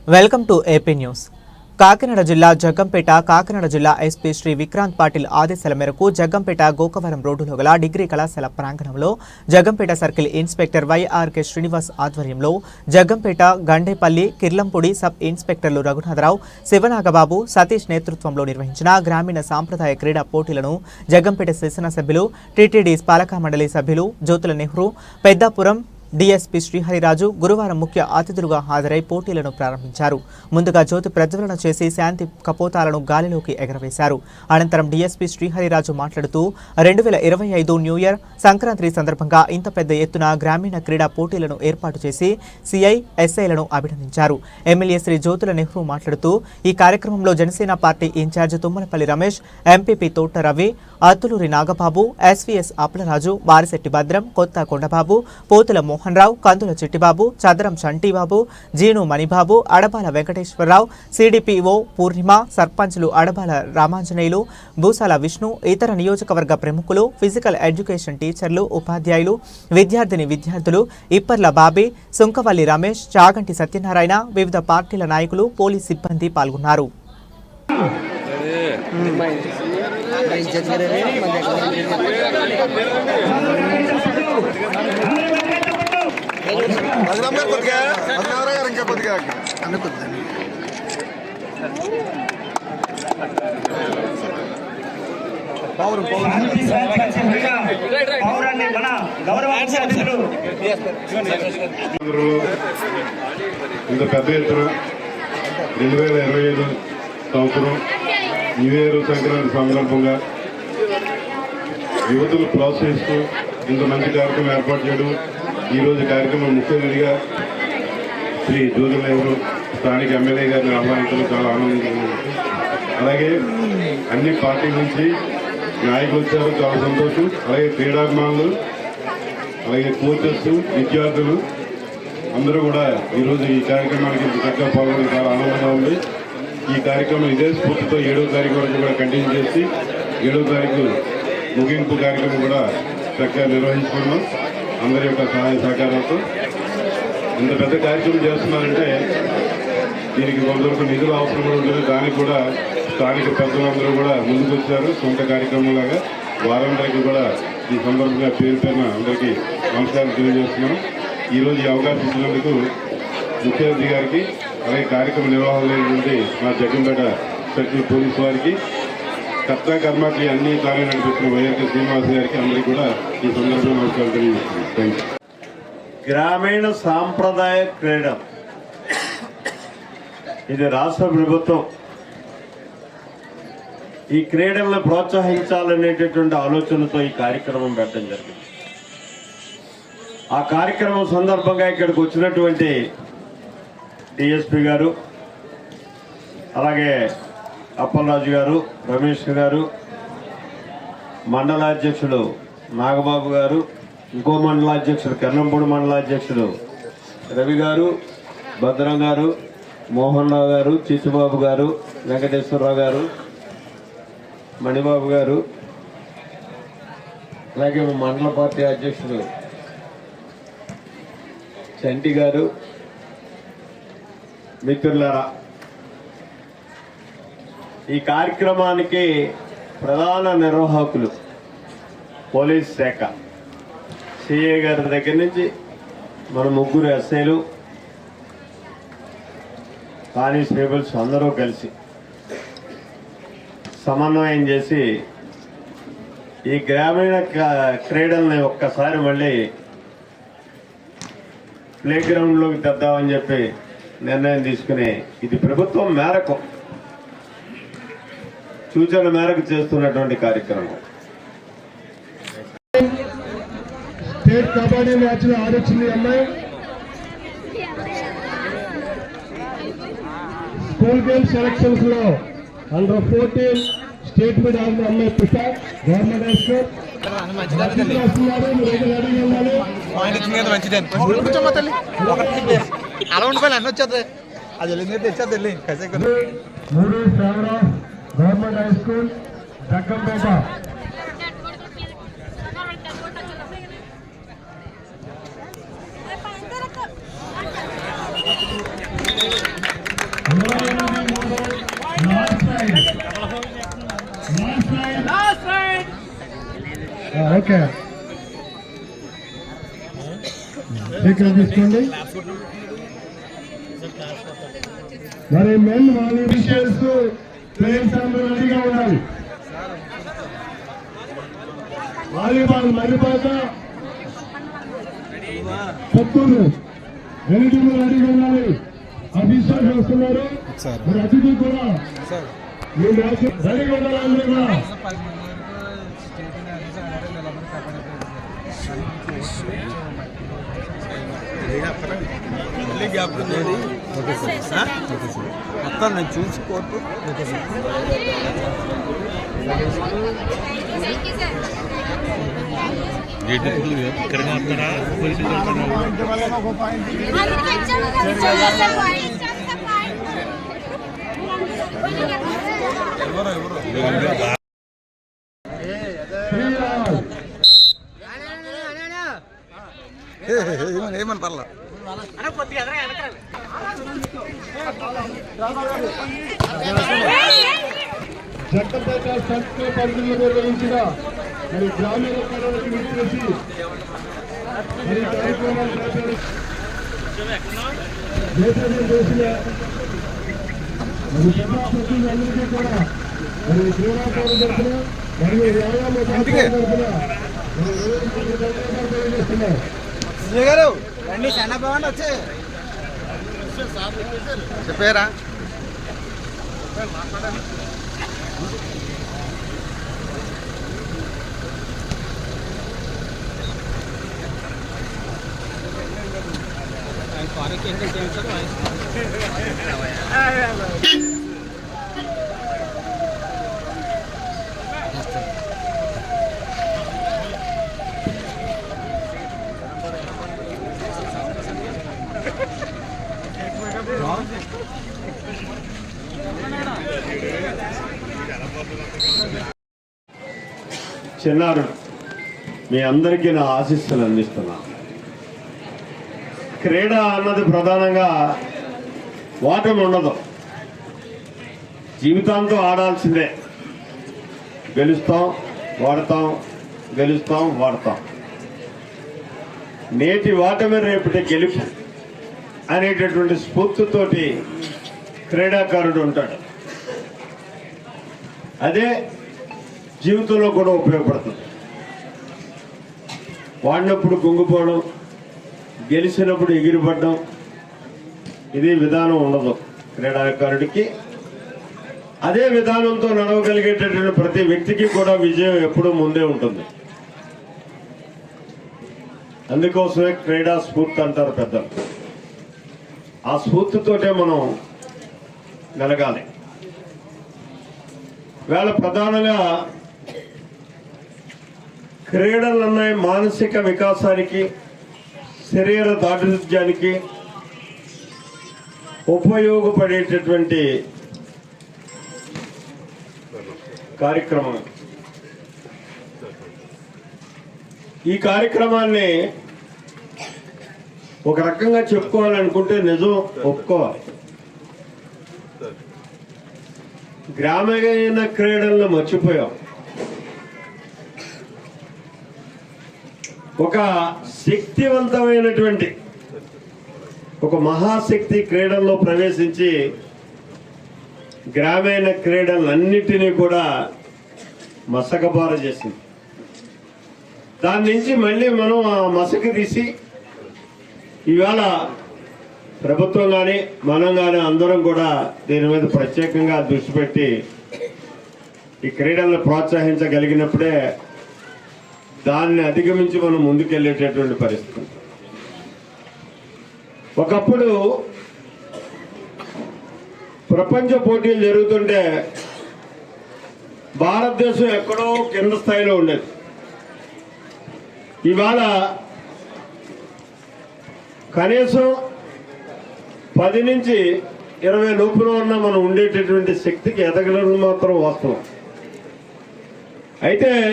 Welcome to AP news. Kakinada జిల్లా జగ్గంపేట కాకినాడ జిల్లా SP Shri Vikrant Patil ఆదేశాల మేరకు జగ్గంపేట గోకవరం రోడ్డులో గల డిగ్రీ కళాశాల ప్రాంగణంలో Jaggampeta circle inspector YRK Srinivas ఆధ్వర్యంలో జగ్గంపేట గండేపల్లి కిర్లంపూడి సబ్ ఇన్స్పెక్టర్లు రఘునాథరావు శివనాగబాబు సతీష్ నేతృత్వంలో నిర్వహించిన గ్రామీణ సాంప్రదాయ క్రీడా పోటీలను జగ్గంపేట శాసనసభ్యులు టీటీడీ పాలక మండలి సభ్యులు జ్యోతుల నెహ్రూ పెద్దాపురం డీఎస్పీ శ్రీహరిరాజు గురువారం ముఖ్య అతిథులుగా హాజరై పోటీలను ప్రారంభించారు. ముందుగా జ్యోతి ప్రజ్వలన చేసి శాంతి కపోతాలను గాలిలోకి ఎగరవేశారు. అనంతరం డీఎస్పీ శ్రీహరిరాజు మాట్లాడుతూ 2025 న్యూ ఇయర్ సంక్రాంతి సందర్భంగా ఇంత పెద్ద ఎత్తున గ్రామీణ క్రీడా పోటీలను ఏర్పాటు చేసి సిఐ ఎస్ఐలను అభినందించారు. ఎమ్మెల్యే శ్రీ జ్యోతుల నెహ్రూ మాట్లాడుతూ ఈ కార్యక్రమంలో Janasena party incharge Tummalapalli Ramesh, MPP Thota Ravi, Attuluri Nagababu, SVS Appalaraju, Varisetti Bhadram, Kotha Kondababu, Pothula Mohan Rao, Kandula Chittibabu, Chadaram Chantibabu, Jeenu Manibabu, Adabala Venkateswararao, CDPO Purnima, సర్పంచ్లు అడబాల రామాంజనేయులు, భూసాల విష్ణు, ఇతర నియోజకవర్గ ప్రముఖులు, ఫిజికల్ ఎడ్యుకేషన్ టీచర్లు, ఉపాధ్యాయులు, విద్యార్థులు, ఇప్పర్ల బాబీ, సుంకవల్లి రమేష్, చాగంటి సత్యనారాయణ, వివిధ పార్టీల నాయకులు, పోలీస్ సిబ్బంది పాల్గొన్నారు. ఇంత పెద్ద ఎత్తున 2025 సంవత్సరం న్యూ ఇయర్ సంక్రాంతి సందర్భంగా యువతలు ప్రోత్సహిస్తూ ఇంత మంచి కార్యక్రమం ఏర్పాటు చేయడం, ఈరోజు కార్యక్రమం ముఖ్య అతిథిగా శ్రీ జ్యోతుల నెహ్రూ స్థానిక ఎమ్మెల్యే గారిని ఆహ్వానించడం చాలా ఆనందంగా. అలాగే అన్ని పార్టీల నుంచి నాయకులు వచ్చారు, చాలా సంతోషం. అలాగే క్రీడాభిమానులు, అలాగే కోచెస్, విద్యార్థులు అందరూ కూడా ఈరోజు ఈ కార్యక్రమానికి చక్కగా పాల్గొనడం చాలా ఆనందంగా ఉంది. ఈ కార్యక్రమం ఇదే స్ఫూర్తితో 7వ తారీఖు వరకు కూడా కంటిన్యూ చేసి 7వ తారీఖు ముగింపు కార్యక్రమం కూడా చక్కగా నిర్వహించుకున్నాం. అందరి యొక్క సహాయ సహకారాలతో ఇంత పెద్ద కార్యక్రమం చేస్తున్నారంటే దీనికి కొంతవరకు నిధులు అవసరం కూడా ఉంటుంది. దానికి కూడా స్థానిక పెద్దలందరూ కూడా ముందుకు వచ్చారు. సొంత కార్యక్రమంలాగా వారందరికీ కూడా ఈ సందర్భంగా పేరుపైన అందరికీ నమస్కారం తెలియజేస్తున్నాం. ఈరోజు ఈ అవకాశం ఇచ్చినందుకు ముఖ్య అతిథి గారికి, అలాగే కార్యక్రమ నిర్వహణలో మా జగ్గంపేట సర్కిల్ పోలీసు వారికి, కర్తా కర్మకి అన్ని తానే నడిపిస్తున్న వైఆర్కే శ్రీనివాస్ గారికి అందరికీ కూడా ఈ సందర్భంగా నమస్కారం తెలియజేస్తున్నాను. గ్రామీణ సాంప్రదాయ క్రీడ ఇది రాష్ట్ర ప్రభుత్వం ఈ క్రీడలను ప్రోత్సహించాలనేటటువంటి ఆలోచనతో ఈ కార్యక్రమం పెట్టడం జరిగింది. ఆ కార్యక్రమం సందర్భంగా ఇక్కడికి వచ్చినటువంటి డిఎస్పీ గారు, అలాగే అప్పలరాజు గారు, రమేష్ గారు, మండలాధ్యక్షుడు నాగబాబు గారు, ఇంకో మండలాధ్యక్షుడు కిర్లంపూడి మండలాధ్యక్షుడు రవి గారు, భద్రం గారు, మోహన్ రావు గారు, చిట్టుబాబు గారు, వెంకటేశ్వరరావు గారు, మణిబాబు గారు, అలాగే మండల పార్టీ అధ్యక్షుడు చంటి గారు, మిత్రులారా, ఈ కార్యక్రమానికి ప్రధాన నిర్వాహకులు పోలీస్ శాఖ సిఐ గారి దగ్గర నుంచి మన ముగ్గురు ఎస్ఐలు, కానిస్టేబుల్స్ అందరూ కలిసి సమన్వయం చేసి ఈ గ్రామీణ క్రీడల్ని ఒక్కసారి మళ్ళీ ప్లే గ్రౌండ్లోకి తెద్దామని చెప్పి నిర్ణయం తీసుకుని ఇది ప్రభుత్వం మేరకు సూచన మేరకు చేస్తున్నటువంటి కార్యక్రమం. స్టేట్ కబడ్డీ మ్యాచ్ లో ఆడొచ్చింది అమ్మాయి. స్కూల్ గేమ్ సెలక్షన్స్ లో అండర్ 14 స్టేట్ మీద ఆడిన అమ్మాయి పుష్ప గవర్నమెంట్ హై స్కూల్ అలా ఉండిపోయి అన్న వచ్చేది అది తెచ్చేది government high school Jaggampeta. Okay secret తీసుకోండి. మరి మెన్ వాలంటీర్స్ ప్లేయర్స్ అందరూ రెడీగా ఉండాలి. వాలీబాల్ మరిపాక కొత్తూరు రెండు టీములు రెడీగా ఉండాలి. అఫీషియల్స్ వస్తున్నారు. మరి అతిథి కూడా మీ మ్యాచ్ రెడీగా ఉండాలి. అందరూ కూడా మొత్తం నేను చూసుకోవద్దు. ఏమని పర్లా జగ్గంపేట సర్కిల్ పరిధిలో నిర్వహించిన మరి గ్రామీణ పనులకు విచ్చేసి మరి కార్యక్రమాలు చేసిన మరి ప్రజాప్రతినిధులందరికీ కూడా మరి క్రీడాకారుల తరఫున మరియు వ్యాయామ తరఫున తెలియజేస్తున్నారు. గారు రండి, చాలా బాగుంది. వచ్చే చెప్పారా? చిన్నారు మీ అందరికీ నా ఆశీస్సులు అందిస్తున్నా. క్రీడ అన్నది ప్రధానంగా ఓటమి ఉండదు. జీవితాంతం ఆడాల్సిందే. గెలుస్తాం, వాడతాం, గెలుస్తాం, వాడతాం. నేటి ఓటమి రేపటి గెలుపు అనేటటువంటి స్ఫూర్తితోటి క్రీడాకారుడు ఉంటాడు. అదే జీవితంలో కూడా ఉపయోగపడుతుంది. వాడినప్పుడు కుంగిపోవడం, గెలిచినప్పుడు ఎగిరిపడడం, ఇది విధానం ఉండదు క్రీడాకారుడికి. అదే విధానంతో నడవగలిగేటటువంటి ప్రతి వ్యక్తికి కూడా విజయం ఎప్పుడూ ముందే ఉంటుంది. అందుకోసమే క్రీడా స్ఫూర్తి అంటారు పెద్దలు. ఆ స్ఫూర్తితోటే మనం వెలగాలి. వేళ ప్రధానంగా క్రీడలు అన్నాయి మానసిక వికాసానికి, శరీర దాఢ్యానికి ఉపయోగపడేటటువంటి కార్యక్రమం. ఈ కార్యక్రమాన్ని ఒక రకంగా చెప్పుకోవాలనుకుంటే నిజం ఒప్పుకోవాలి. గ్రామీణ క్రీడలను మర్చిపోయాం. ఒక శక్తివంతమైనటువంటి ఒక మహాశక్తి క్రీడల్లో ప్రవేశించి గ్రామీణ క్రీడలన్నిటినీ కూడా మసకబార చేసింది. దాని నుంచి మళ్ళీ మనం ఆ మసక తీసి ఇవాళ ప్రభుత్వం కానీ మనం కానీ అందరం కూడా దీని మీద ప్రత్యేకంగా దృష్టి పెట్టి ఈ క్రీడలను ప్రోత్సహించగలిగినప్పుడే దాన్ని అధిగమించి మనం ముందుకెళ్ళేటటువంటి పరిస్థితి. ఒకప్పుడు ప్రపంచ పోటీలు జరుగుతుంటే భారతదేశం ఎక్కడో కింద స్థాయిలో ఉండేది. ఇవాళ కనీసం 10 నుంచి 20 లోపులో ఉన్న మనం ఉండేటటువంటి శక్తికి ఎదగడం మాత్రం వాస్తవం. అయితే